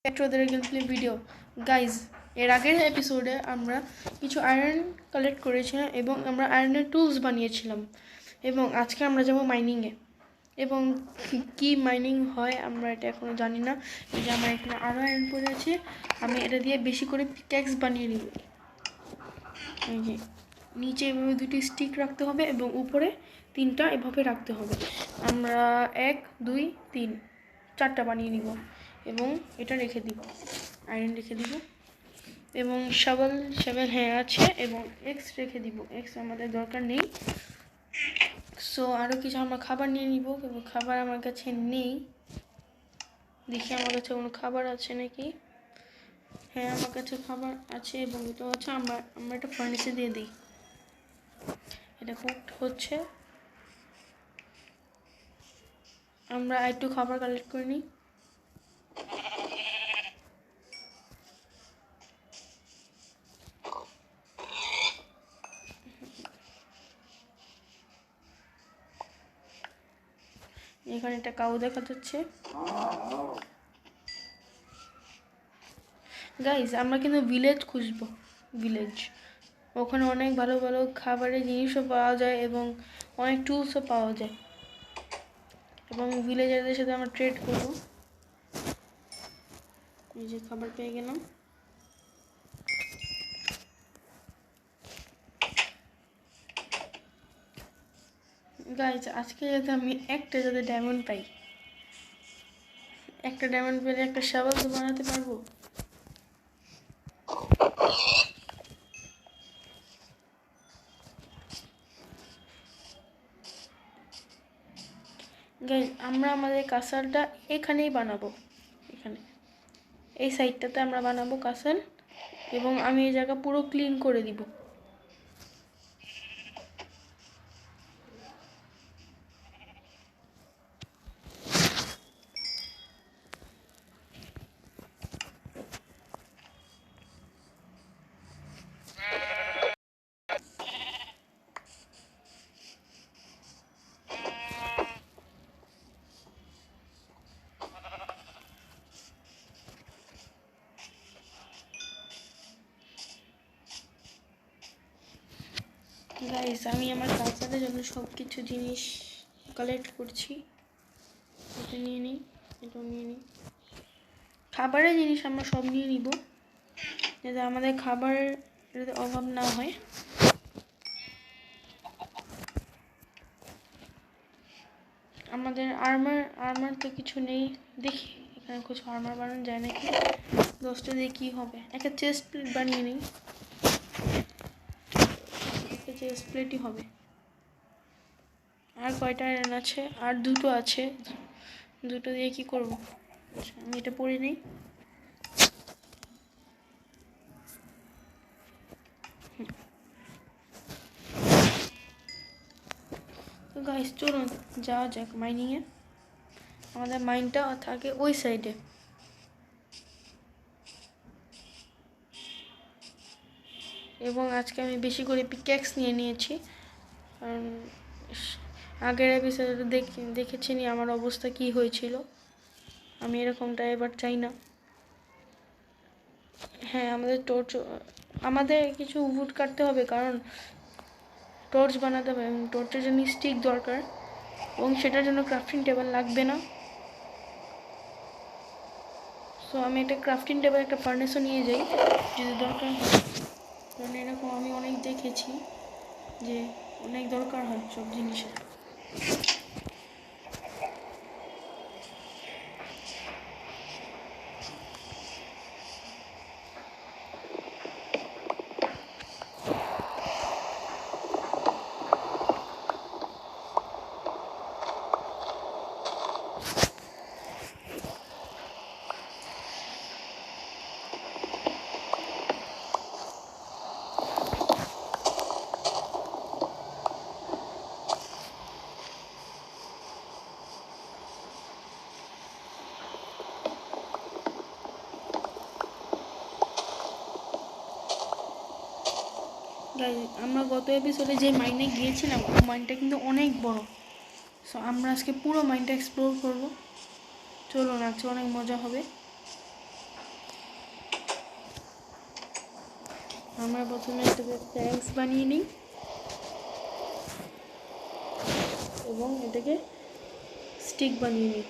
ওদের gameplay video guys. এর আগের এপিসোডে আমরা কিছু আয়রন কালেক্ট করেছিলাম এবং আমরা আয়রনের টুলস বানিয়েছিলাম, এবং আজকে আমরা যাব মাইনিংয়ে। এবং কি মাইনিং হয় আমরা এটা এখনও জানি না। এই যে আমার এখানে আরও আয়রন পড়ে আছে, আমি এটা দিয়ে বেশি করে পিক্যাক্স বানিয়ে নিব। এই যে নিচে এভাবে দুটি স্টিক রাখতে হবে এবং উপরে তিনটা এভাবে রাখতে হবে। আমরা 1 2 3 4টা বানিয়ে নিব এবং এটা রেখে দিব, আয়রন রেখে দিব এবং শাবল হ্যাঁ আছে, এবং এক্স রেখে দিব। এক্স আমাদের দরকার নেই। সো আরও কিছু আমরা খাবার নিয়ে নিব, কিন্তু খাবার আমার কাছে নেই। দেখি আমার কাছে কোনো খাবার আছে নাকি। হ্যাঁ, আমার কাছে খাবার আছে এবং এটা হচ্ছে আমরা এটা ফার্নেসে দিয়ে দিই। এটা কুকড হচ্ছে, আমরা একটু খাবার কালেক্ট করে নিই। এখানে একটা কাউ দেখা যাচ্ছে। গাইজ আমরা কিন্তু ভিলেজ খুঁজবো, ভিলেজ। ওখানে অনেক ভালো ভালো খাবারের জিনিসও পাওয়া যায় এবং অনেক টুলসও পাওয়া যায়, এবং ভিলেজারদের সাথে আমরা ট্রেড করবো। এই যে খাবার পেয়ে গেলাম। গাইজ আজকে যাতে আমি একটা ডায়মন্ড পাই, একটা ডায়মন্ড পেলে একটা শাবল তো বানাতে পারবো। গাইজ আমরা আমাদের কাসালটা এখানেই বানাবো, এখানে এই সাইডটাতে আমরা বানাবো কাসাল, এবং আমি এই জায়গা পুরো ক্লিন করে দিব। গাইস আমি আমার কালচারের জন্য সব কিছু জিনিস কালেক্ট করছি। এটা নিয়ে নিই, এটাও নিয়ে নিই। খাবারের জিনিস আমরা সব নিয়ে নিব, যাতে আমাদের খাবারের অভাব না হয়। আমাদের আর্মার তো কিছু নেই। দেখি এখানে কিছু আর্মার বানানো যায় নাকি। 10টা দিয়ে কী হবে, একটা চেস্ট প্লেট বানিয়ে নিই। একটা চেস্ট প্লেটই হবে। আর কয়টা আয়রন আছে? আর 2টো আছে। 2টো দিয়ে কি করব? আচ্ছা আমি এটা পরে নিই। তো গাইস চলুন যাওয়া যাক মাইনিংয়ে। আমাদের মাইনটা থাকে ওই সাইডে। এবং আজকে আমি বেশি করে পিক্যাক্স নিয়ে নিয়েছি, কারণ আগের এপিসোডে দেখেছিনি আমার অবস্থা কি হয়েছিল। আমি এরকমটা এবার চাই না। হ্যাঁ, আমাদের কিছু উড কাটতে হবে, কারণ টর্চ বানাতে হবে এবং টর্চের জন্য স্টিক দরকার, এবং সেটার জন্য ক্রাফটিং টেবিল লাগবে না। সো আমি একটা ক্রাফটিং টেবিল, একটা ফার্নেসও নিয়ে যাই যদি দরকার হয়, কারণ এরকম আমি অনেক দেখেছি যে অনেক দরকার হয় সব জিনিসের। আমরা গত এপিসোডে যে মাইনে গিয়েছিলাম ওই মাইনটা কিন্তু অনেক বড়। সো আমরা আজকে পুরো মাইনটা এক্সপ্লোর করব। চলুন আজকে অনেক মজা হবে। আমরা প্রথমে এটাকে ট্যাঙ্কস বানিয়ে নিই এবং এটাকে স্টিক বানিয়ে নিই।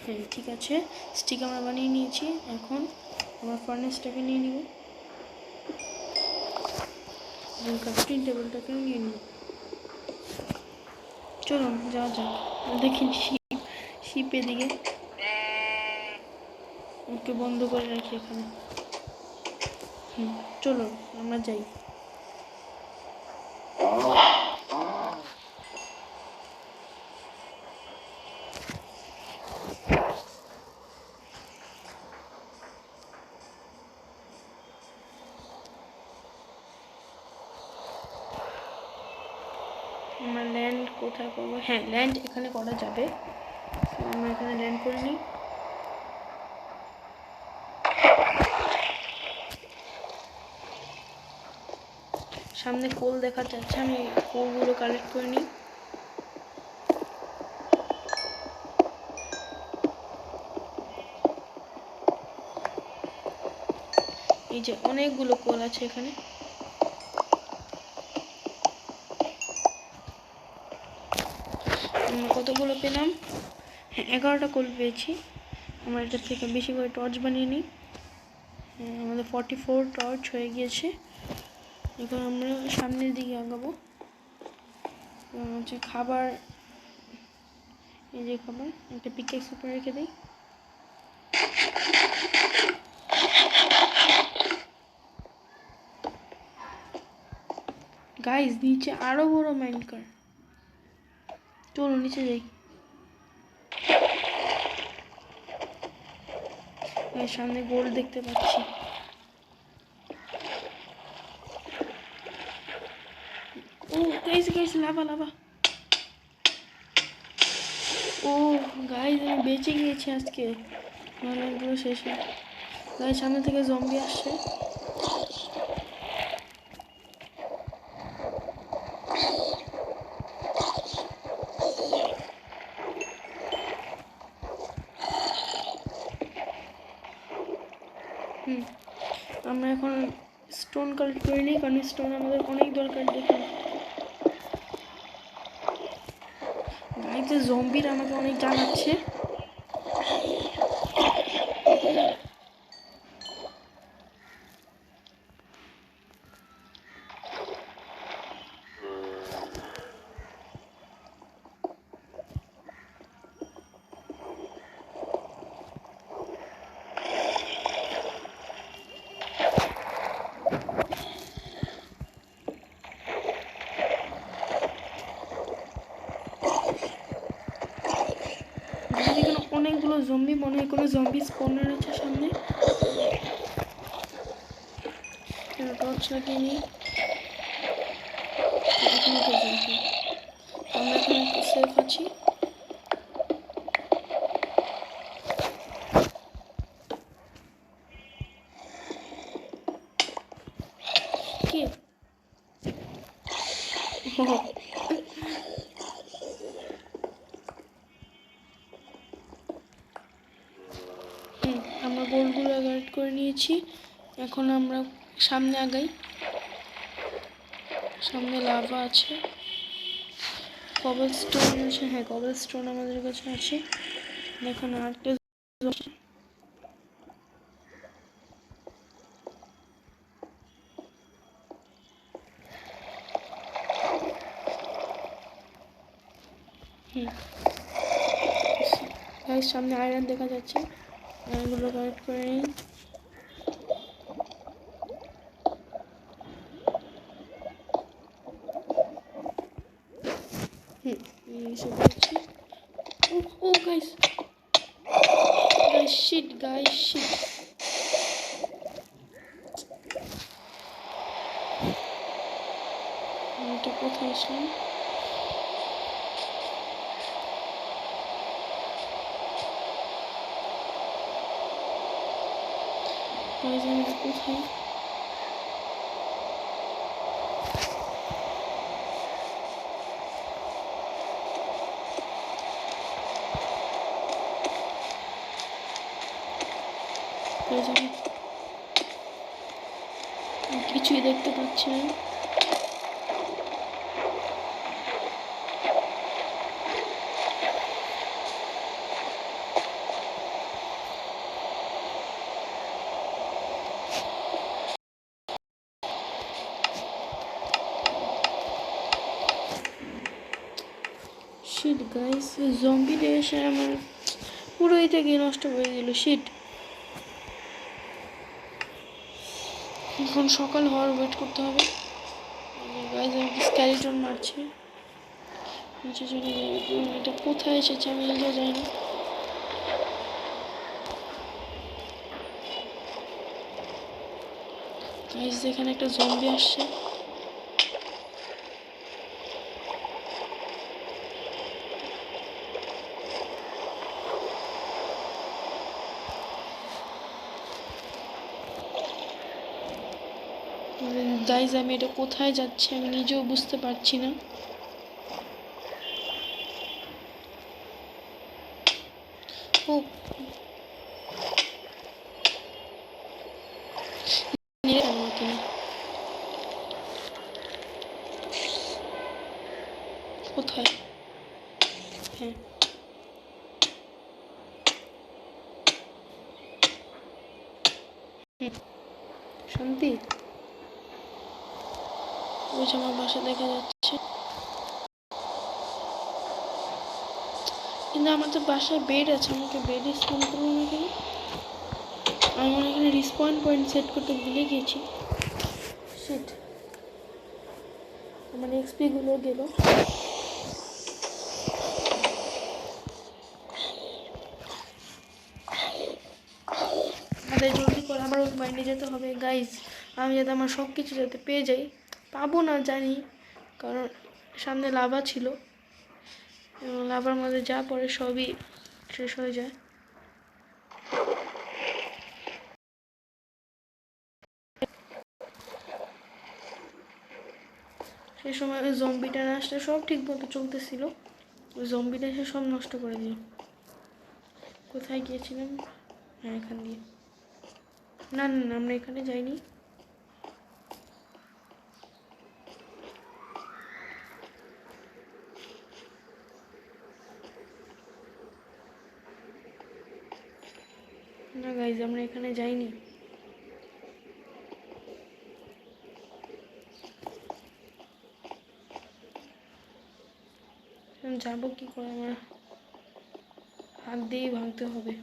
হ্যাঁ ঠিক আছে, স্টিক আমরা বানিয়ে নিয়েছি। এখন আমার ফার্নেসটাকে নিয়ে নিব এবং ক্রাফটিং টেবিলটাকেও নিয়ে নিব। চলুন যাওয়া যাক। দেখি শিপ এদিকে, ওকে বন্ধ করে রাখি এখানে। চলুন আমরা যাই। আমরা ল্যান্ড কোথায় করবো? হ্যাঁ, ল্যান্ড এখানে করা যাবে। আমরা এখানে ল্যান্ড করে নিই। সামনে কোল দেখা যাচ্ছে, আমি কোলগুলো কালেক্ট করে নিই। এই যে অনেকগুলো কোল আছে এখানে। আমরা কতগুলো পেলাম? হ্যাঁ, 11টা কোল পেয়েছি। আমরা এটা থেকে বেশি করে টর্চ বানিয়ে নিই। আমাদের 44 টর্চ হয়ে গিয়েছে। এখন আমরা সামনের দিকে আগাবো। হচ্ছে খাবার, এই যে খাবার, একটা পিকেক্স উপরে রেখে দিই। গাইস নিচে আরো বড় মাইনকার, চলো নিচে যাই। সামনে গোল্ড দেখতে পাচ্ছি। ও গাইস গাইস, লাভা লাভা। ও গাইস আমি বেঁচে গিয়েছি আজকে, নাহলে পুরো শেষ। গাইস সামনে থেকে জম্বি আসছে। আমরা এখন স্টোন কালেক্ট করে নিই, কারণ স্টোন আমাদের অনেক দরকার। দেখুন গাইতে জম্বির আমাকে অনেক জ্বালাচ্ছে। অনেকগুলো জম্বি, মনে হয় কোনো জম্বি স্পনার আছে সামনে। টর্চ লাগিয়ে নিই। আমরা এখন একটু সেফ আছি। কি আমরা গোলগুলো গার্ড করে নিয়েছি। এখন আমরা সামনে আগাই। সামনে লাভা আছে, কবল স্টোন আছে। হ্যাঁ, কবল স্টোন আমাদের কাছে আছে। এখন আরেকটা গাইস সামনে আয়রন দেখা যাচ্ছে, আয়রনগুলো কালেক্ট করে নিই। এসে পড়েছি। ও guys guys shit, guys shit. আমি তো কোথায় আসলাম? গাইস আমি কোথায়? কিছুই দেখতে পাচ্ছি না। শিট গাইস, জম্বিটা এসে আমার পুরো এটাকে নষ্ট করে দিল। শিট, এখন সকাল হওয়ার ওয়েট করতে হবে। গাইস আমাকে স্কেলিটন মারছে, নিচে চলে যাবে। এটা কোথায় এসেছে আমি নিজেও জানি না। গাইস এখানে একটা জম্বি আসছে। গাইস আমি এটা কোথায় যাচ্ছি আমি নিজেও বুঝতে পারছি না। ও কোথায়? হ্যাঁ শান্তি, ওই যে আমার বাসা দেখা যাচ্ছে, কিন্তু আমার তো বাসায় বেড আছে, আমাকে বেড রিস্পন্ড করবো না কেন? আমি মনে এখানে রিস্পন্ড পয়েন্ট সেট করতে ভুলে গিয়েছি। শিট, আমার এক্সপিগুলো গেল। আমাদের জলদি করে আমার ওই মাইন্ডে যেতে হবে গাইজ। আমি যাতে আমার সব কিছু যাতে পেয়ে যাই, পাবো না জানি, কারণ সামনে লাভা ছিল এবং লাভার মধ্যে যা পড়ে সবই শেষ হয়ে যায়। সেই সময় ওই জম্বিটা না আসলে সব ঠিক মতো চলতেছিল, ওই জম্বিটা এসে সব নষ্ট করে দিল। কোথায় গিয়েছিলাম? হ্যাঁ এখান দিয়ে। না না না, আমরা এখানে যাইনি। না গাইজ আমরা এখানে যাইনি। যাবো কি করে? আমার হাত দিয়েই ভাঙতে হবে।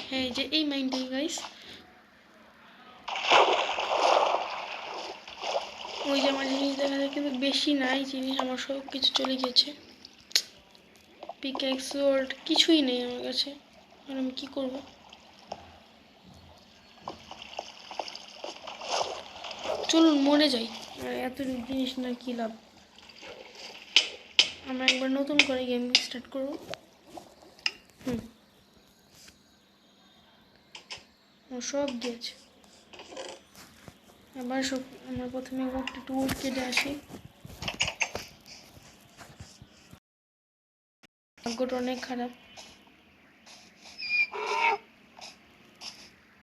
হ্যাঁ যে এই মাইন্ডটাই গাইস, ওই যে আমার জিনিস দেখা যায় কিন্তু বেশি নাই জিনিস, আমার সব কিছু চলে গেছে। পিক্যাক্স ওয়ার্ড কিছুই নেই আমার কাছে, আর আমি কী করবো? চলুন মরে যাই, আর এত জিনিস না কী লাভ। আমরা একবার নতুন করে গেম স্টার্ট করবো। সব গিয়েছে আবার সব। আমরা প্রথমে একটু উড কেটে আসি। ভাগ্যটা অনেক খারাপ।